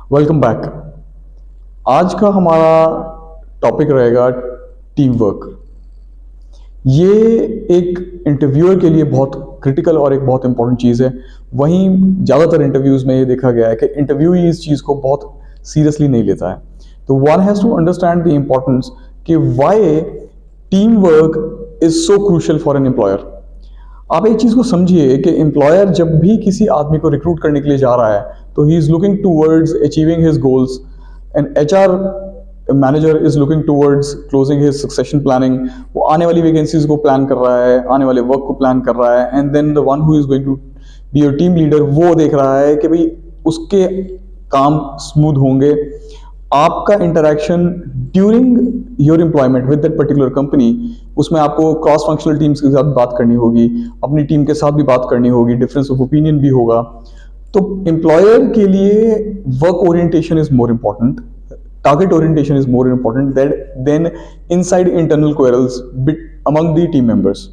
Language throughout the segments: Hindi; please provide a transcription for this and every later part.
Welcome back. आज का हमारा टॉपिक रहेगा टीम वर्क। ये एक इंटरव्यूअर के लिए बहुत क्रिटिकल और एक बहुत इंपॉर्टेंट चीज़ है। वहीं ज़्यादातर इंटरव्यूज़ में ये देखा गया है कि इंटरव्यूई इस चीज़ को बहुत सीरियसली नहीं लेता है। तो one has to understand the importance कि why team work is so crucial for an employer. आप एक चीज़ को समझिए कि एम्प्लॉयर जब भी किसी आदमी को रिक्रूट करने के लिए जा रहा है तो he is looking towards achieving his goals, and HR manager is looking towards closing his succession planning. वो आने वाली वैकेंसीज को प्लान कर रहा है, आने वाले वर्क को प्लान कर रहा है, and then the one who is going to be your team leader वो देख रहा है कि भाई उसके काम स्मूथ होंगे। आपका interaction during your employment with that particular company, उसमें आपको क्रॉस फंक्शनल टीम्स के साथ बात करनी होगी, अपनी टीम के साथ भी बात करनी होगी, डिफरेंस ऑफ ओपिनियन भी होगा। तो एम्प्लॉयर के लिए work orientation is more important, target orientation is more important than inside internal quarrels among the team members।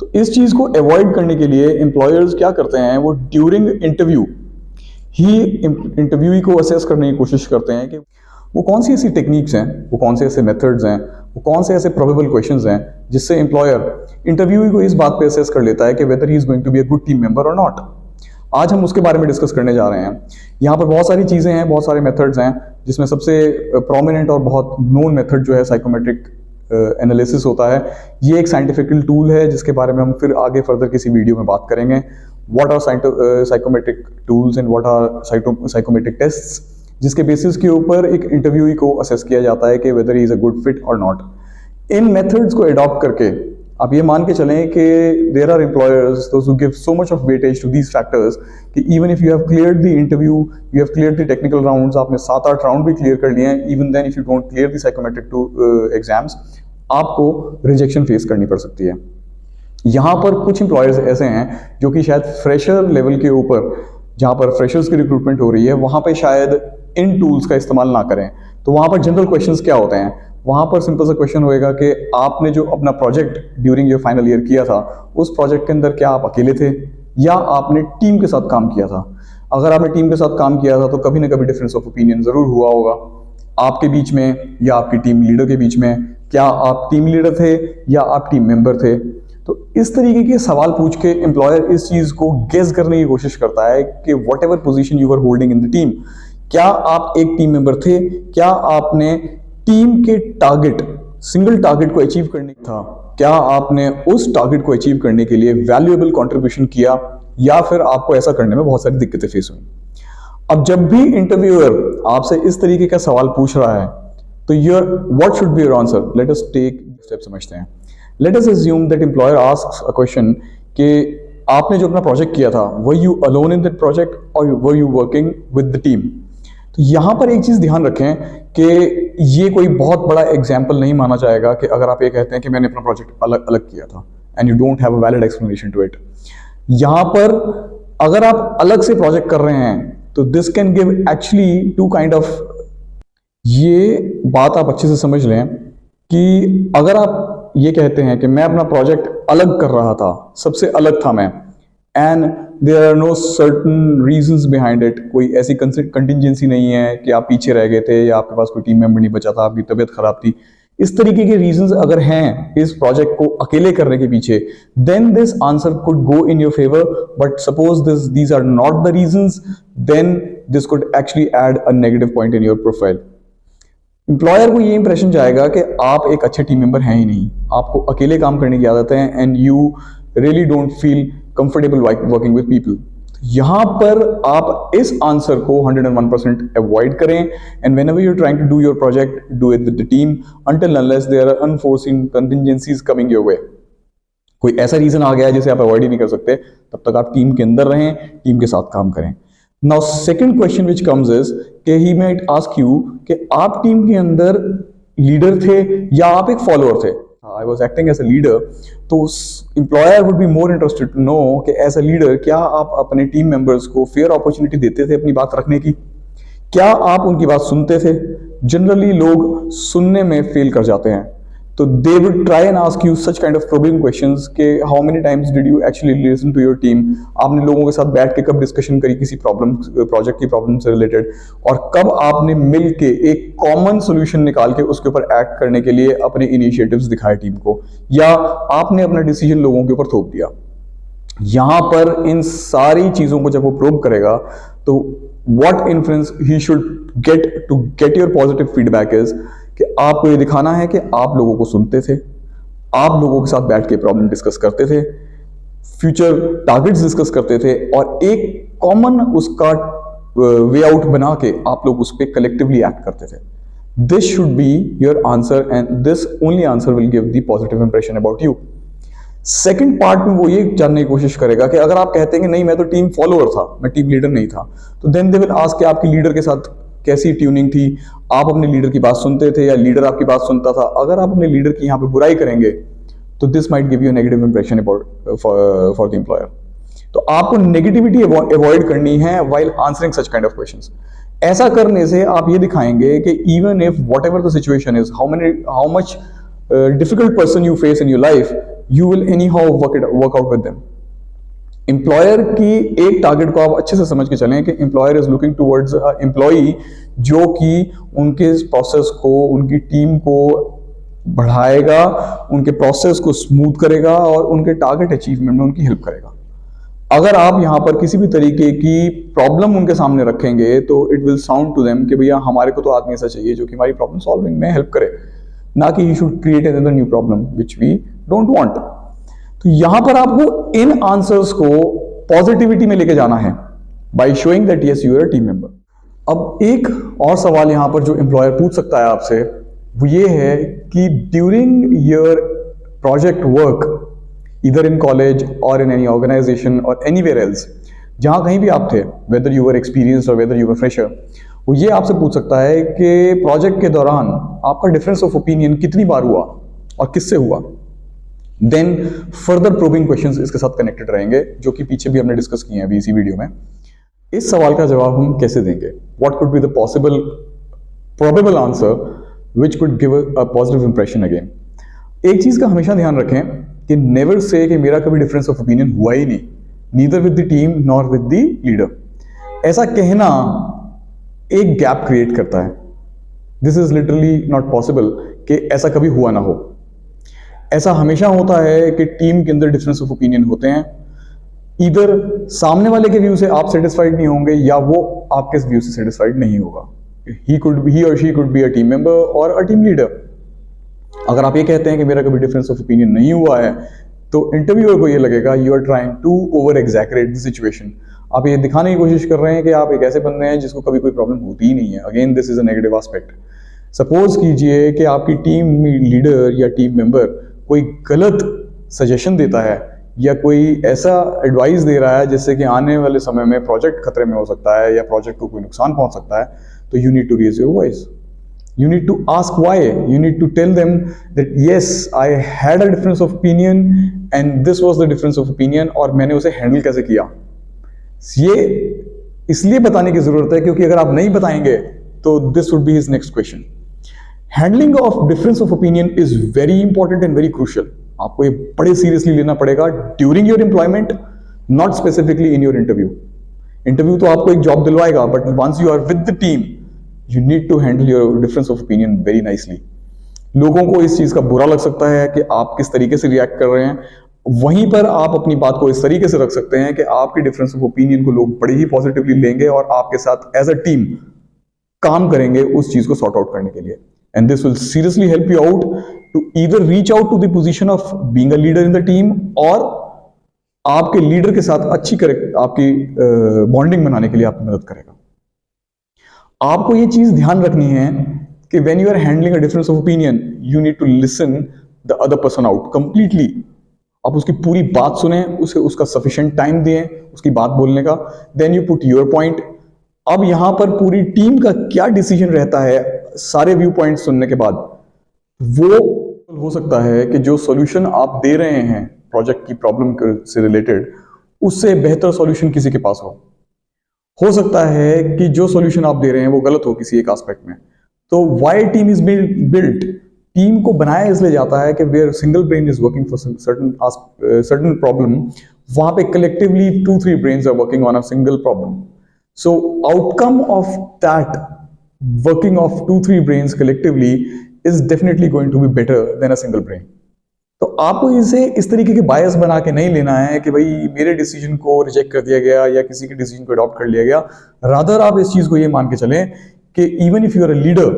तो इस चीज को अवॉइड करने के लिए एम्प्लॉयर्स क्या करते हैं, वो ड्यूरिंग इंटरव्यू ही इंटरव्यूई को असेस करने की कोशिश करते हैं कि वो कौन सी ऐसी टेक्निक्स हैं, वो कौन से ऐसे मेथड्स हैं, वो कौन से ऐसे प्रोबेबल क्वेश्चंस हैं जिससे एम्प्लॉयर इंटरव्यूई को इस बात पे असेस कर लेता है कि whether he is going to be a good team member और नॉट। आज हम उसके बारे में डिस्कस करने जा रहे हैं। यहाँ पर बहुत सारी चीज़ें हैं, बहुत सारे मेथड्स हैं, जिसमें सबसे प्रोमिनेंट और बहुत नोन मेथड जो है साइकोमेट्रिक एनालिसिस होता है। ये एक साइंटिफिकल टूल है जिसके बारे में हम फिर आगे फर्दर किसी वीडियो में बात करेंगे। What are psychometric tools and what are psychometric tests, जिसके बेसिस के ऊपर एक इंटरव्यूई को असेस किया जाता है कि whether he is a good fit और नॉट। इन मेथड्स को अडॉप्ट करके आप ये मान के चलें कि there are employers those who give so much of weightage to these factors कि even if you have cleared the interview, you have cleared the technical rounds, आपने 7-8 राउंड भी क्लियर कर लिए हैं, even then if you don't clear the psychometric exams, आपको रिजेक्शन फेस करनी पड़ सकती है। यहाँ पर कुछ एम्प्लॉयर्स ऐसे हैं जो कि शायद फ्रेशर लेवल के ऊपर, जहाँ पर फ्रेशर्स की रिक्रूटमेंट हो रही है, वहाँ पर शायद इन टूल्स का इस्तेमाल ना करें। तो वहाँ पर जनरल क्वेश्चंस क्या होते हैं, वहाँ पर सिंपल सा क्वेश्चन होएगा कि आपने जो अपना project during your final year किया था, उस प्रोजेक्ट के अंदर क्या आप अकेले थे या आपने टीम के साथ काम किया था। अगर आपने टीम के साथ काम किया था तो कभी ना कभी डिफरेंस ऑफ ओपिनियन ज़रूर हुआ होगा आपके बीच में या आपकी टीम लीडर के बीच में। क्या आप टीम लीडर थे या आप टीम मेंबर थे। तो इस तरीके के सवाल पूछ के एम्प्लॉयर इस चीज़ को गेस करने की कोशिश करता है कि whatever position you are holding in the team, क्या आप एक टीम मेंबर थे, क्या आपने टीम के टारगेट, सिंगल टारगेट को अचीव करने था, क्या आपने उस टारगेट को अचीव करने के लिए वैल्यूएबल कंट्रीब्यूशन किया, या फिर आपको ऐसा करने में बहुत सारी दिक्कतें फेस हुई। अब जब भी इंटरव्यूअर आपसे इस तरीके का सवाल पूछ रहा है तो your what should be your answer. Let us take step समझते हैं। Let us assume that employer asks a question कि आपने जो अपना प्रोजेक्ट किया था, were you alone in that project और were you working with the team. तो यहाँ पर एक चीज़ ध्यान रखें कि ये कोई बहुत बड़ा एग्जाम्पल नहीं माना जाएगा कि अगर आप ये कहते हैं कि मैंने अपना प्रोजेक्ट अलग अलग किया था and you don't have a valid explanation to it. यहाँ पर अगर आप अलग से प्रोजेक्ट कर रहे हैं तो this can give actually to kind of, ये बात आप अच्छे से समझ लें कि अगर आप ये कहते हैं कि मैं अपना प्रोजेक्ट अलग कर रहा था, सबसे अलग था मैं, and there are no certain reasons behind it, कोई ऐसी कंटिजेंसी नहीं है कि आप पीछे रह गए थे या आपके पास कोई टीम मेंबर नहीं बचा था, आपकी तबीयत खराब थी, इस तरीके के रीजंस अगर हैं इस प्रोजेक्ट को अकेले करने के पीछे, then this answer could go in your favour. But suppose these are not the reasons, then this could actually add a negative point in your profile. Employer को ये इंप्रेशन जाएगा कि आप एक अच्छे टीम मेंबर हैं ही नहीं, आपको अकेले काम करने की आदत है, and you really don't feel comfortable working with people. यहाँ पर आप इस आंसर को 101% अवॉइड करें, and whenever you are trying to do your project, do it with the team until unless there are unforeseen contingencies coming your way. कोई ऐसा रीजन आ गया है जिसे आप अवॉइड ही नहीं कर सकते, तब तक आप टीम के अंदर रहें, टीम के साथ काम करें। Now second question which comes is कि ही माइट आस्क यू कि आप टीम के अंदर लीडर थे या आप एक फॉलोअर थे। I was acting as a leader, तो employer would be more interested to know कि एज अ लीडर क्या आप अपने टीम मेंबर्स को फेयर अपॉर्चुनिटी देते थे अपनी बात रखने की, क्या आप उनकी बात सुनते थे। जनरली लोग सुनने में फेल कर जाते हैं, तो they would try and ask you such kind of probing questions के how many times did you actually listen to your team, आपने लोगों के साथ बैठ के कब डिस्कशन करी किसी प्रॉब्लम, प्रोजेक्ट की प्रॉब्लम से रिलेटेड, और कब आपने मिल के एक कॉमन सोल्यूशन निकाल के उसके ऊपर एक्ट करने के लिए अपने इनिशिएटिव्स दिखाए टीम को, या आपने अपना डिसीजन लोगों के ऊपर थोप दिया। यहां पर इन सारी चीजों को जब वो प्रोब करेगा तो what influence he should get to get your positive feedback is कि आपको ये दिखाना है कि आप लोगों को सुनते थे, आप लोगों के साथ बैठ के प्रॉब्लम डिस्कस करते थे, फ्यूचर टारगेट्स डिस्कस करते थे, और एक कॉमन उसका वे आउट बना के आप लोग उस पर कलेक्टिवली एक्ट करते थे। This should be your answer and this only answer will give the positive impression about you. Second part में वो ये जानने की कोशिश करेगा कि अगर आप कहते हैं कि नहीं मैं तो टीम फॉलोअर था, मैं टीम लीडर नहीं था, तो देन दे विल आस्क कि आपकी लीडर के साथ कैसी ट्यूनिंग थी, आप अपने लीडर की बात सुनते थे या लीडर आपकी बात सुनता था। अगर आप अपने लीडर की यहाँ पे बुराई करेंगे तो this might give you negative impression about for the employer. तो आपको नेगेटिविटी अवॉइड करनी है while answering such kind of questions. ऐसा करने से आप ये दिखाएंगे कि even if what ever the situation is, how much difficult person you face in your life, you will any how work out with them. Employer की एक टारगेट को आप अच्छे से समझ के चलें कि employer is looking towards employee जो कि उनके प्रोसेस को, उनकी टीम को बढ़ाएगा, उनके प्रोसेस को स्मूथ करेगा और उनके टारगेट अचीवमेंट में उनकी हेल्प करेगा। अगर आप यहाँ पर किसी भी तरीके की प्रॉब्लम उनके सामने रखेंगे तो it will sound to them कि भैया हमारे को तो आदमी ऐसा चाहिए जो कि हमारी प्रॉब्लम सॉल्विंग में हेल्प करे, ना कि you should create another new problem which we don't want. तो यहां पर आपको इन आंसर्स को पॉजिटिविटी में लेके जाना है by showing that yes you are a team member. अब एक और सवाल यहां पर जो एम्प्लॉयर पूछ सकता है आपसे वो ये है कि during your project work either in college और इन एनी ऑर्गेनाइजेशन और एनीवेयर एल्स, जहां कहीं भी आप थे, वेदर यू वर एक्सपीरियंस्ड और वेदर यू वर फ्रेशर, वो ये आपसे पूछ सकता है कि प्रोजेक्ट के दौरान आपका डिफरेंस ऑफ ओपिनियन कितनी बार हुआ और किससे हुआ। देन फर्दर प्रोबिंग क्वेश्चंस इसके साथ कनेक्टेड रहेंगे जो कि पीछे भी हमने डिस्कस किए हैं अभी इसी वीडियो में। इस सवाल का जवाब हम कैसे देंगे, what could be the possible probable answer which could give a positive impression again. एक चीज का हमेशा ध्यान रखें कि नेवर से कि मेरा कभी डिफरेंस ऑफ ओपिनियन हुआ ही नहीं, neither with the team nor with the leader. ऐसा कहना एक गैप क्रिएट करता है। This is literally not possible कि ऐसा कभी हुआ ना हो। ऐसा हमेशा होता है कि टीम के अंदर डिफरेंस ऑफ ओपिनियन होते हैं, इधर सामने वाले के व्यू से आप सेटिस्फाइड नहीं होंगे या वो आपके व्यू से सेटिस्फाइड नहीं होगा। ही और she could be a team member और अ टीम लीडर। अगर आप ये कहते हैं कि मेरा कभी डिफरेंस ऑफ ओपिनियन नहीं हुआ है तो इंटरव्यूअर को ये लगेगा you are trying to over exaggerate the situation. आप ये दिखाने की कोशिश कर रहे हैं कि आप एक ऐसे बंदे हैं जिसको कभी कोई प्रॉब्लम होती ही नहीं है। Again this is a negative aspect. Suppose कीजिए कि आपकी टीम लीडर या टीम मेंबर कोई गलत सजेशन देता है या कोई ऐसा एडवाइस दे रहा है जिससे कि आने वाले समय में प्रोजेक्ट खतरे में हो सकता है या प्रोजेक्ट को कोई नुकसान पहुंच सकता है, तो you need to raise your voice. You need to ask why. You need to tell them that yes, I had a difference of opinion and this was the difference of opinion और मैंने उसे हैंडल कैसे किया। ये इसलिए बताने की जरूरत है क्योंकि अगर आप नहीं बताएंगे तो this would be his next question. Handling of difference of opinion is very important and very crucial. आपको ये बड़े सीरियसली लेना पड़ेगा during your employment, not specifically in your interview. Interview तो आपको एक जॉब दिलवाएगा, but once you are with the team you need to handle your difference of opinion very nicely. लोगों को इस चीज का बुरा लग सकता है कि आप किस तरीके से रिएक्ट कर रहे हैं, वहीं पर आप अपनी बात को इस तरीके से रख सकते हैं कि आपके डिफरेंस ऑफ ओपिनियन को लोग बड़ी ही पॉजिटिवली लेंगे और आपके साथ एज अ टीम काम करेंगे उस चीज को सॉर्ट आउट करने के लिए। And this will seriously help you out to either reach out to the position of being a leader in the team और आपके लीडर के साथ अच्छी करेक्ट आपकी बॉन्डिंग बनाने के लिए आपकी मदद करेगा। आपको ये चीज ध्यान रखनी है कि when you are handling a difference of opinion you need to listen the other person out completely. आप उसकी पूरी बात सुने, उसे उसका सफिशिएंट टाइम दें उसकी बात बोलने का, then you put your point. अब यहां पर पूरी टीम का क्या डिसीजन रहता है सारे व्यू पॉइंट सुनने के बाद, वो हो सकता है कि जो सॉल्यूशन आप दे रहे हैं प्रोजेक्ट की प्रॉब्लम से रिलेटेड उससे बेहतर सॉल्यूशन किसी के पास हो सकता है कि जो सॉल्यूशन आप दे रहे हैं वो गलत हो किसी एक एस्पेक्ट में। तो why team is built team को बनाया इसलिए जाता है कि where single brain is working for certain problem, वहां पे collectively 2-3 brains are working on a single problem. So outcome of that working of 2-3 brains collectively is definitely going to be better than a single brain. तो आपको इसे इस तरीके के बायस बना के नहीं लेना है कि भाई मेरे डिसीजन को रिजेक्ट कर दिया गया या किसी के डिसीजन को अडॉप्ट कर लिया गया. रादर आप इस चीज को ये मान के चलें कि even if you are a leader,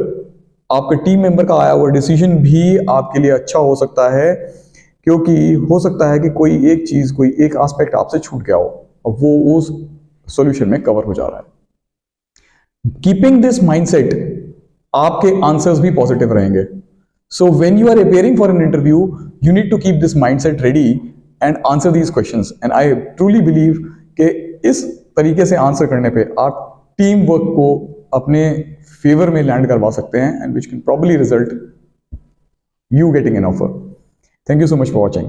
आपके टीम मेंबर का आया हुआ डिसीजन भी आपके लिए अच्छा हो सकता है, क्योंकि हो सकता है कि कोई एक चीज, कोई एक एस्पेक्ट आपसे छूट गया हो और वो उस सॉल्यूशन में कवर हो जा रहा है. कीपिंग दिस माइंडसेट, आपके आंसर्स भी पॉजिटिव रहेंगे. So when you are appearing for an interview, you need to keep this mindset ready and answer these questions. And I truly believe कि इस तरीके से आंसर करने पे आप टीम वर्क को अपने फेवर में लैंड करवा सकते हैं, and which can probably result you getting an offer. Thank you so much for watching.